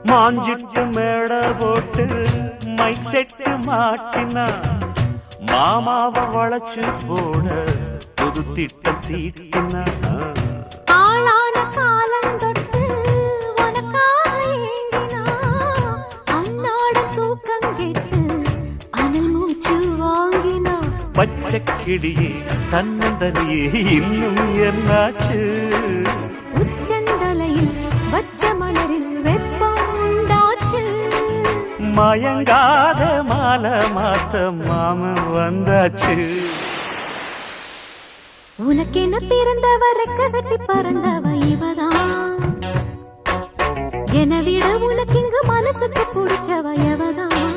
மாஞ்சிட்டு மேட போட்டு mic set மாட்டினா மாமாவை வளைச்சு போட புது திட்டம் தீட்டினா ஆளான காலம் தொட்டு உனக்காக ஏங்கினா அன்னாட தூக்கம் கெட்டு அனல் மூச்சு வாங்கினா பச்சை கிளியே தன்னந்தனியே இன்னும் என்னாச்சு உச்சந்தலையில் வச்ச மலரில் வெப்பம் உண்டாச்சு மயங்காத மாலை மாத்த மாமன் வந்தாச்சு உனக்கென பிறந்தவரை கட்டி பறந்தவ இவதான் என விட உனக்கு இங்கு மனசுக்கு பிடிச்சவ எவதான்